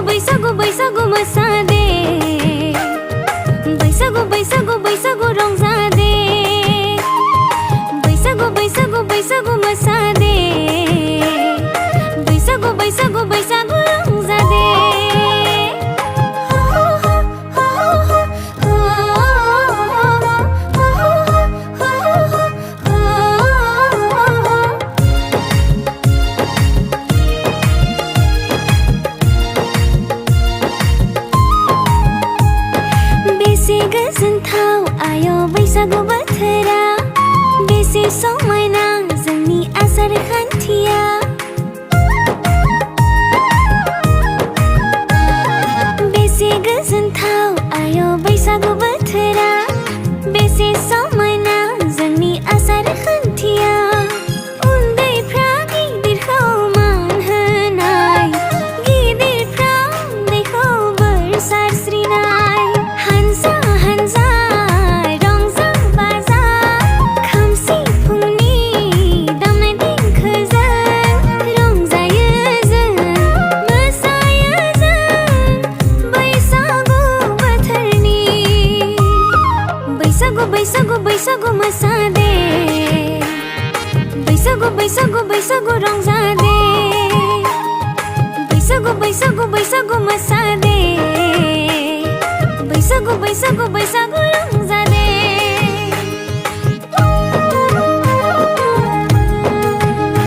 बैसागु बैसागु मोसादे बैसागु बैसागु बैसागु रंजादे बैसागु बैसागु बैसागु मोसादे बैसागु बैसागु बैसागु रंजादे बेसे गोजोनथाव आयो बैसागु बोथोरा बेसे समायना जोंनि आसार खान्थिया बेसे गोजोनथाव आयो बैसागु बोथोरा बेसे समायना जोंनि आसार खान्थिया उन्दैफ्रा गिदिरखौ मान होनाय गिदिरफ्रा उन्दैखौ बोर सारस्रिनाय हानजा हानजा रंजा बाजा खाम सिफुंनि दामनाय देंखोजों रंजायो जों मोसायो जों बैसागु बोथोरनि बैसागु बैसागु बैसागु मोसादे बैसागु बैसागु बैसागु रंजादे बैसागु बैसागु बैसागु मोसादे बैसागु बैसागु बैसागु